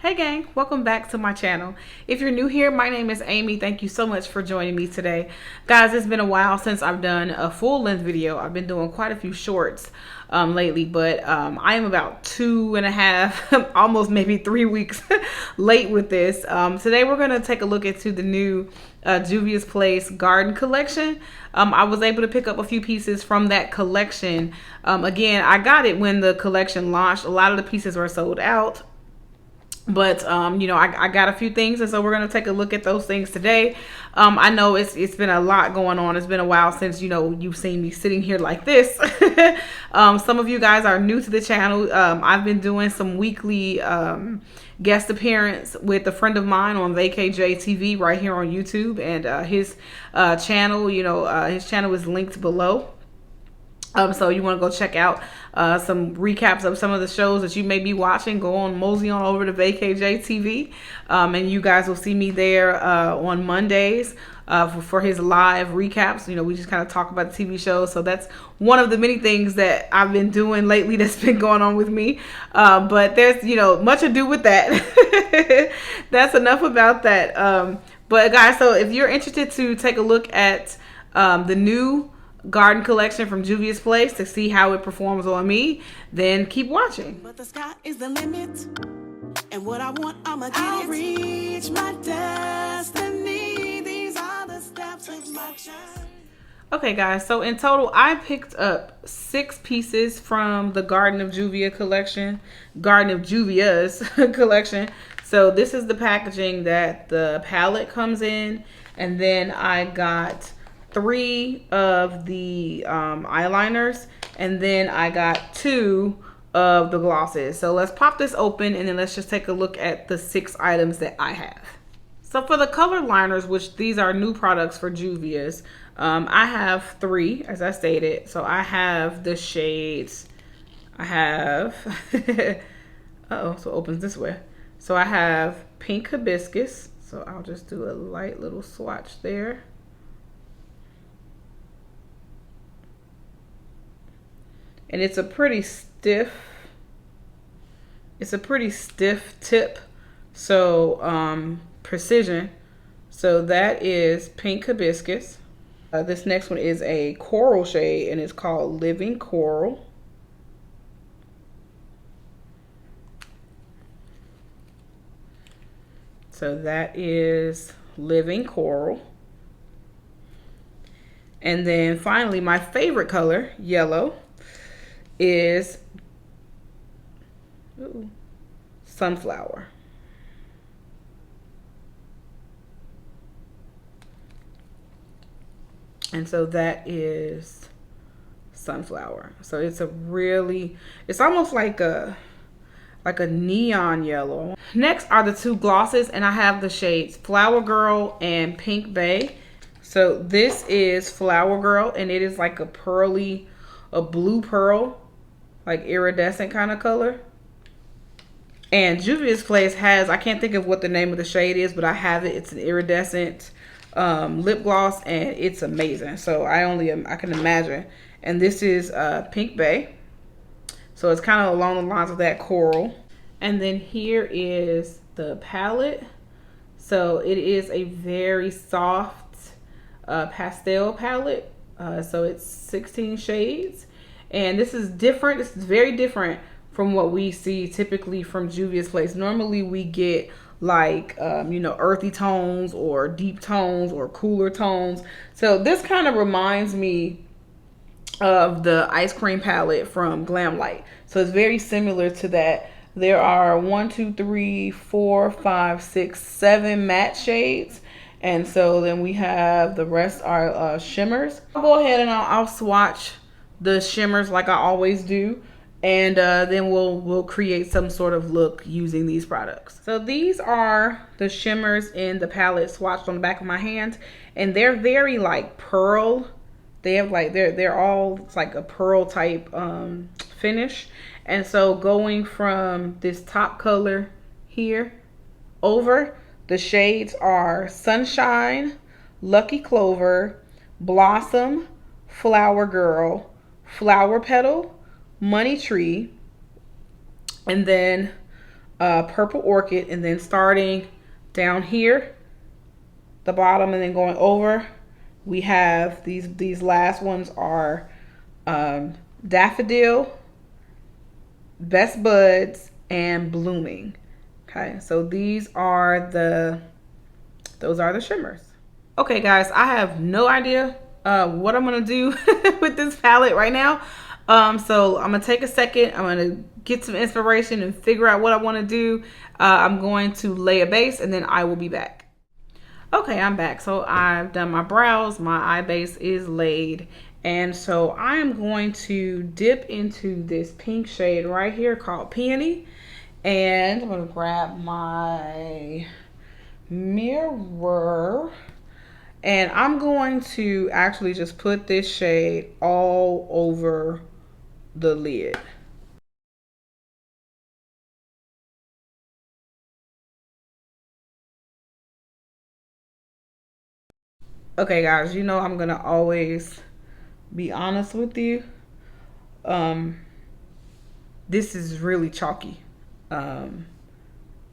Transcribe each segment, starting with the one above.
Hey gang, welcome back to my channel. If you're new here, my name is Amy. Thank you so much for joining me today. Guys, it's been a while since I've done a full-length video. I've been doing quite a few shorts lately, but I am about 2.5, almost maybe 3 weeks late with this. Today we're going to take a look into the new Juvia'S Place garden collection. I was able to pick up a few pieces from that collection. Again, I got it when the collection launched. A lot of the pieces were sold out. But you know, I got a few things, and so we're gonna take a look at those things today. I know it's been a lot going on. It's been a while since, you know, you've seen me sitting here like this. Some of you guys are new to the channel. I've been doing some weekly guest appearance with a friend of mine on VKJ TV right here on YouTube, and his channel, you know, his channel is linked below. So you want to go check out some recaps of some of the shows that you may be watching. Go on, mosey on over to VKJ TV, and you guys will see me there on Mondays for his live recaps. You know, we just kind of talk about the TV shows. So that's one of the many things that I've been doing lately that's been going on with me. But there's, you know, much ado with that. That's enough about that. But guys, so if you're interested to take a look at the new garden collection from Juvia'S Place to see how it performs on me, then keep watching. But the sky is the limit, and what I want, I'ma get I'll reach my destiny. These are the steps of my journey. Okay guys, so in total I picked up 6 pieces from the Garden of Juvia collection, Garden of Juvia'S collection. So this is the packaging that the palette comes in, and then I got 3 of the eyeliners, and then I got 2 of the glosses. So let's pop this open, and then let's just take a look at the 6 items that I have. So for the color liners, which these are new products for Juvia'S, I have 3, as I stated. So I have the shades, I have uh-oh, so it opens this way. So I have Pink Hibiscus, so I'll just do a light little swatch there. And it's a pretty stiff tip, so precision. So that is Pink Hibiscus. This next one is a coral shade, and it's called Living Coral. So that is Living Coral. And then finally, my favorite color, yellow, is Sunflower. And so that is Sunflower. So it's it's almost like a neon yellow. Next are the 2 glosses, and I have the shades Flower Girl and Pink Bay. So this is Flower Girl, and it is like a blue pearl, like iridescent kind of color. And Juvia'S Place has, I can't think of what the name of the shade is, but I have it. It's an iridescent lip gloss, and it's amazing. So I can imagine. And this is Pink Bay. So it's kind of along the lines of that coral. And then here is the palette. So it is a very soft pastel palette. So it's 16 shades, and this is different. This is very different from what we see typically from Juvia'S Place. Normally we get like you know, earthy tones or deep tones or cooler tones. So this kind of reminds me of the ice cream palette from Glam Light. So it's very similar to that. There are 1, 2, 3, 4, 5, 6, 7 matte shades. And so then we have the rest are shimmers. I'll go ahead and I'll swatch the shimmers like I always do. And then we'll create some sort of look using these products. So these are the shimmers in the palette swatched on the back of my hand. And they're very like pearl. They have like, they're all, it's like a pearl type finish. And so going from this top color here over, the shades are Sunshine, Lucky Clover, Blossom, Flower Girl, Flower Petal, Money Tree, and then Purple Orchid, and then starting down here, the bottom, and then going over, we have these last ones are Daffodil, Best Buds, and Blooming. Okay, so those are the shimmers. Okay, guys, I have no idea what I'm gonna do with this palette right now. So I'm gonna take a second. I'm gonna get some inspiration and figure out what I want to do. I'm going to lay a base, and then I will be back. Okay, I'm back. So I've done my brows. My eye base is laid. And so I am going to dip into this pink shade right here called Peony. And I'm going to grab my mirror. And I'm going to actually just put this shade all over the lid. Okay, guys, you know I'm going to always be honest with you. This is really chalky. And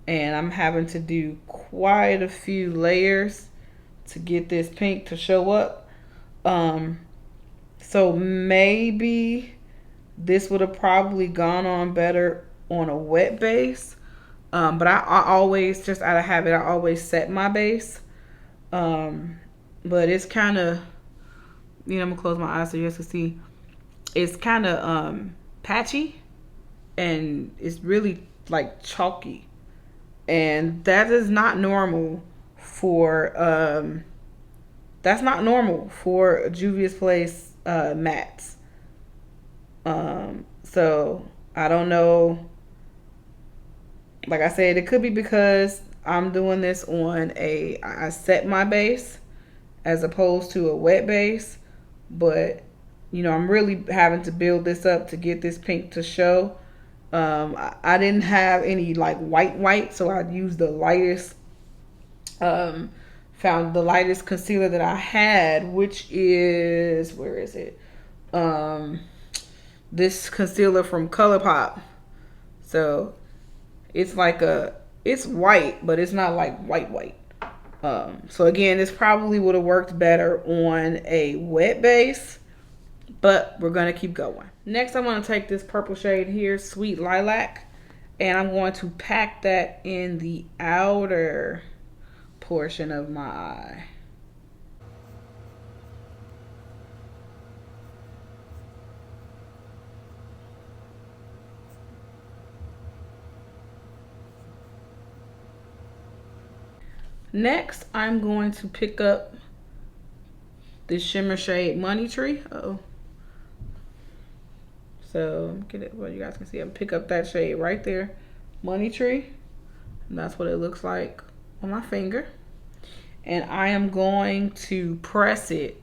I'm having to do quite a few layers to get this pink to show up. So maybe this would have probably gone on better on a wet base. But I always, just out of habit, I always set my base. But it's kind of, I'm gonna close my eyes so you guys can see. It's kind of patchy, and it's really like chalky, and that is not normal for Juvia's Place mattes. So I don't know. Like I said, it could be because I'm doing this on I set my base as opposed to a wet base, but I'm really having to build this up to get this pink to show. I didn't have any like white, so I used the lightest, found the lightest concealer that I had, which is, where is it? This concealer from ColourPop. So it's like it's white, but it's not like white. So again, this probably would have worked better on a wet base, but we're gonna keep going. Next, I'm gonna take this purple shade here, Sweet Lilac, and I'm going to pack that in the outer portion of my eye. Next, I'm going to pick up this shimmer shade Money Tree. So get it well, you guys can see. I'm pick up that shade right there, Money Tree, and that's what it looks like on my finger. And I am going to press it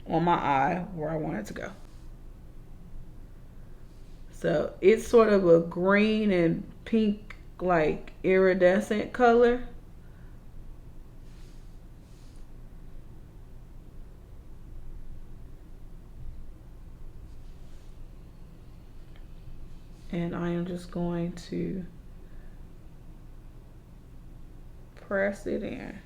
on my eye where I want it to go. So it's sort of a green and pink, like iridescent color. And I am just going to press it in.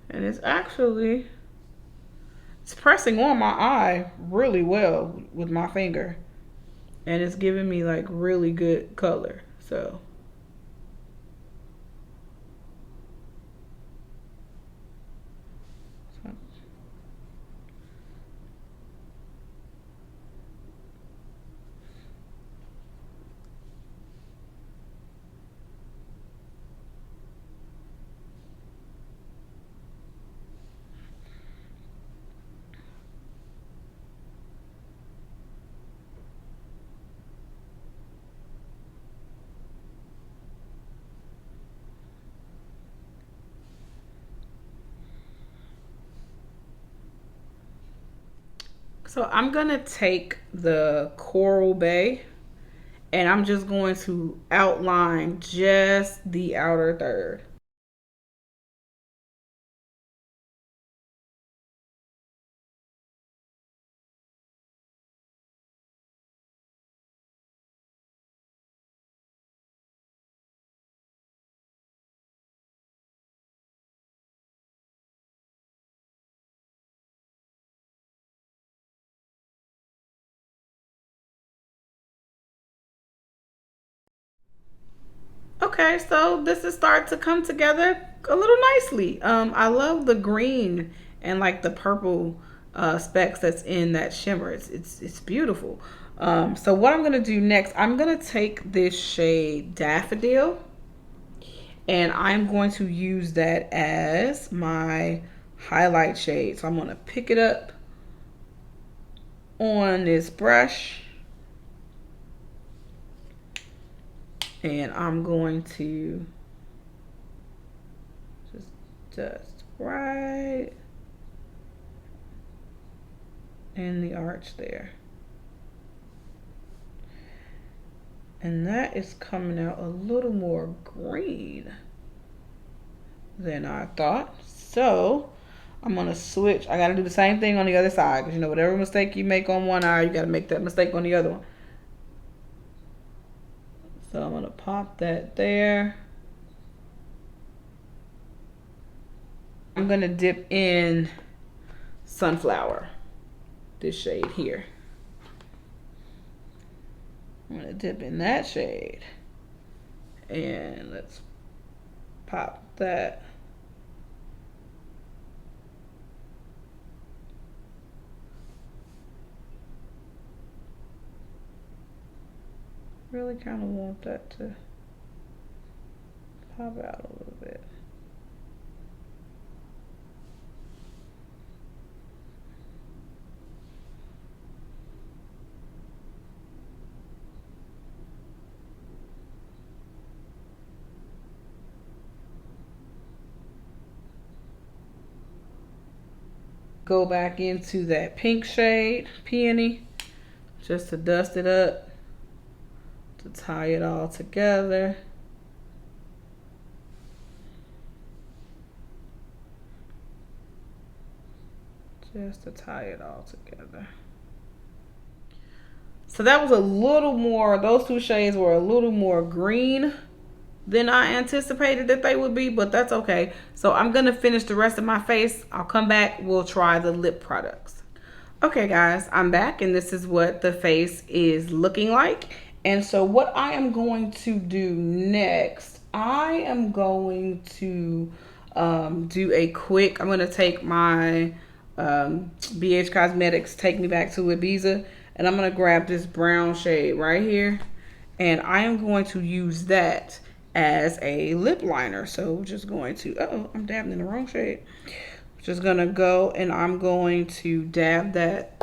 And it's pressing on my eye really well with my finger. And it's giving me like really good color. So I'm gonna take the Coral Bay And I'm just going to outline just the outer third. Okay, so this is starting to come together a little nicely. I love the green and like the purple specks that's in that shimmer. It's beautiful. So what I'm gonna do next, I'm gonna take this shade Daffodil, and I'm going to use that as my highlight shade. So I'm gonna pick it up on this brush, and I'm going to just right in the arch there. And that is coming out a little more green than I thought. So I'm gonna switch. I gotta do the same thing on the other side, because you know, whatever mistake you make on one eye, you gotta make that mistake on the other one. So I'm gonna pop that there. I'm gonna dip in Sunflower, this shade here. I'm gonna dip in that shade, and let's pop that. Really kind of want that to pop out a little bit. Go back into that pink shade, Peony, just to dust it up, to tie it all together. Just to tie it all together. So that was a little more, those two shades were a little more green than I anticipated that they would be, but that's okay. So I'm gonna finish the rest of my face. I'll come back, we'll try the lip products. Okay guys, I'm back, and this is what the face is looking like. And so what I am going to do next, I am going to do a quick, I'm gonna take my BH Cosmetics Take Me Back to Ibiza, and I'm gonna grab this brown shade right here, and I am going to use that as a lip liner. So just going to, uh-oh, I'm dabbing in the wrong shade. Just gonna go and I'm going to dab that.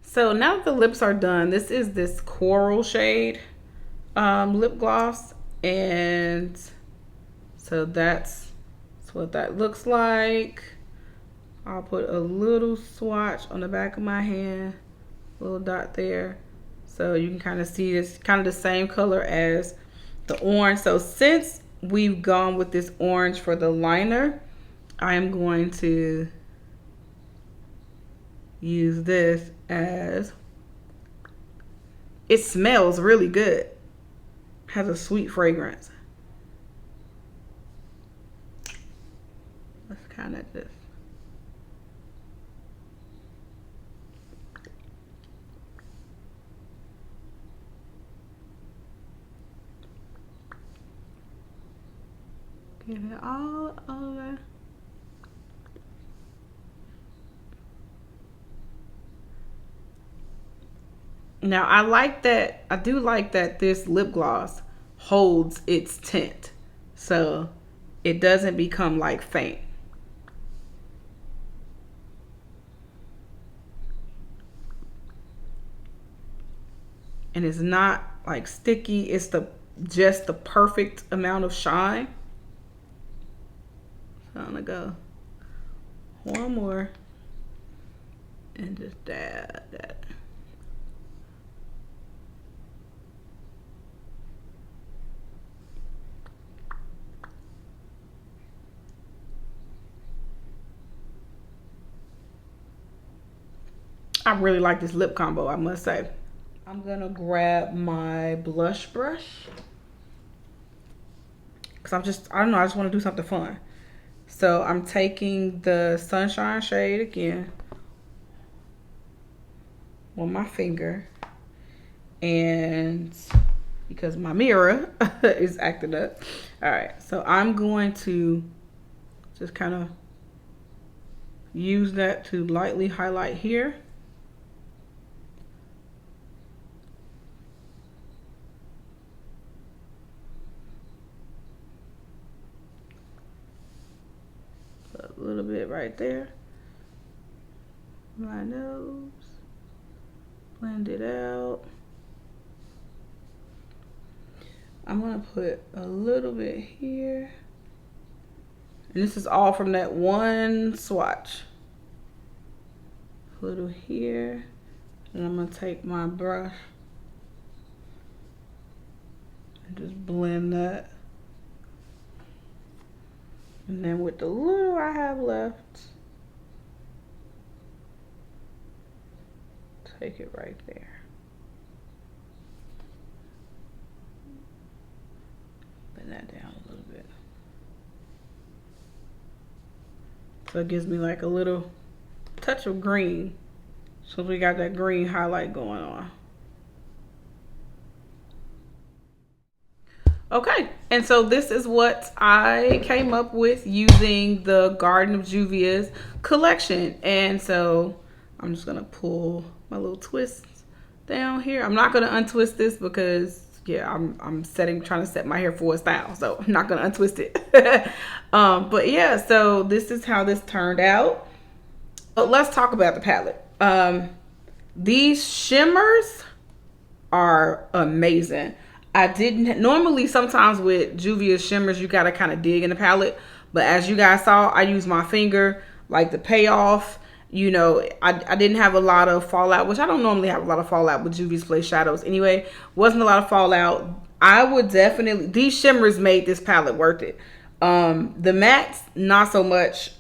So now that the lips are done, this is this coral shade lip gloss, and so that's what that looks like. I'll put a little swatch on the back of my hand, little dot there, so you can kind of see this kind of the same color as the orange. So since we've gone with this orange for the liner, I am going to use this as, it smells really good, has a sweet fragrance. Let's kind of just get it all over. Now I like that, I do like that this lip gloss holds its tint, so it doesn't become like faint. and it's not like sticky. It's just the perfect amount of shine. So I'm gonna go one more and just dab that. I really like this lip combo, I must say. I'm gonna grab my blush brush because I don't know, I just want to do something fun. So I'm taking the Sunshine shade again on my finger, and because my mirror is acting up. All right, so I'm going to just kind of use that to lightly highlight here. A little bit right there. My nose. Blend it out. I'm gonna put a little bit here. And this is all from that one swatch. A little here. And I'm gonna take my brush and just blend that. And then with the little I have left, take it right there. Bend that down a little bit. So it gives me like a little touch of green. So we got that green highlight going on. Okay, and so this is what I came up with using the Garden of Juvia'S collection. And so I'm just gonna pull my little twists down here. I'm not gonna untwist this because yeah, I'm trying to set my hair for a style, so I'm not gonna untwist it. But yeah, so this is how this turned out. But let's talk about the palette. These shimmers are amazing. I didn't normally, sometimes with Juvia'S shimmers you gotta kind of dig in the palette, but as you guys saw, I used my finger like the payoff. You know, I didn't have a lot of fallout, which I don't normally have a lot of fallout with Juvia'S Place shadows anyway. Wasn't a lot of fallout. I would definitely, these shimmers made this palette worth it. The mattes, not so much.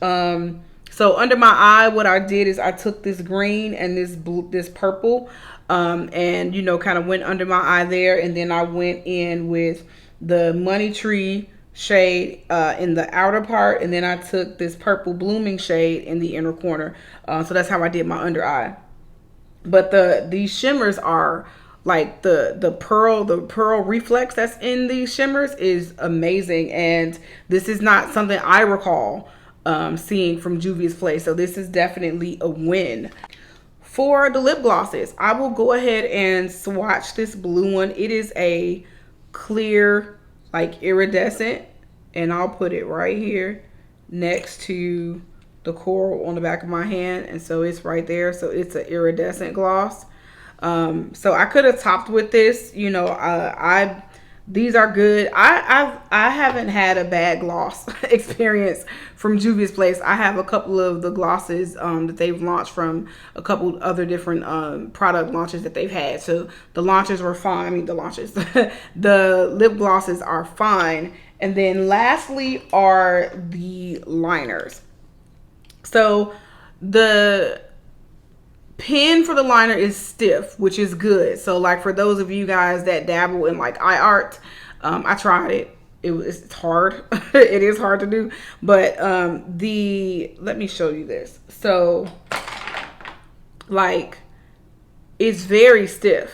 So under my eye, what I did is I took this green and this blue, this purple, and you know, kind of went under my eye there, and then I went in with the Money Tree shade in the outer part, and then I took this purple blooming shade in the inner corner. So that's how I did my under eye. But these shimmers are like the pearl reflex that's in these shimmers is amazing, and this is not something I recall seeing from Juvia'S Place, so this is definitely a win. For the lip glosses, I will go ahead and swatch this blue one. It is a clear, like iridescent, and I'll put it right here next to the coral on the back of my hand, and so it's right there. So it's an iridescent gloss. So I could have topped with this, you know. These are good. I haven't had a bad gloss experience from Juvia'S Place. I have a couple of the glosses that they've launched from a couple other different product launches that they've had. So the launches were fine. I mean, the launches, the lip glosses are fine. And then lastly are the liners. So the pen for the liner is stiff, which is good. So like for those of you guys that dabble in like eye art, I tried it. It's hard. It is hard to do. But let me show you this. So like it's very stiff.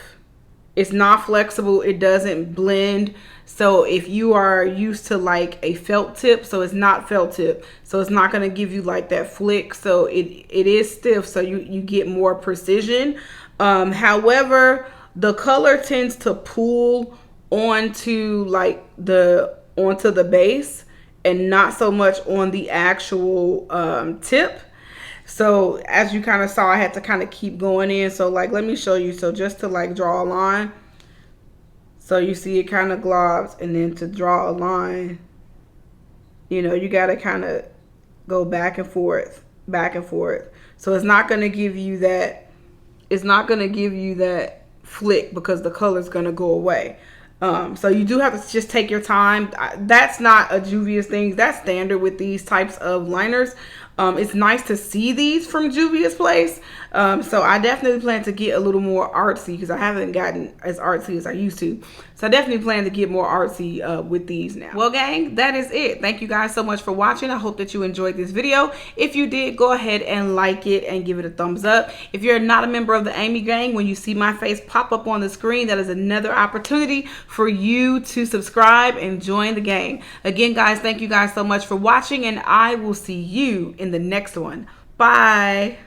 It's not flexible. It doesn't blend. So if you are used to like a felt tip, so it's not felt tip, so it's not going to give you like that flick. So it is stiff, so you get more precision. However, the color tends to pull onto like onto the base and not so much on the actual tip. So as you kind of saw, I had to kind of keep going in. So like, let me show you. So just to like draw a line, So you see it kind of globs, and then to draw a line, you know, you got to kind of go back and forth, back and forth. So it's not going to give you that, it's not going to give you that flick because the color is going to go away. So you do have to just take your time. That's not a Juvia'S thing. That's standard with these types of liners. It's nice to see these from Juvia'S place. So I definitely plan to get a little more artsy because I haven't gotten as artsy as I used to. So I definitely plan to get more artsy with these now. Well, gang, that is it. Thank you guys so much for watching. I hope that you enjoyed this video. If you did, go ahead and like it and give it a thumbs up. If you're not a member of the Amy gang, when you see my face pop up on the screen, that is another opportunity for you to subscribe and join the gang. Again, guys, thank you guys so much for watching, and I will see you in the next one. Bye.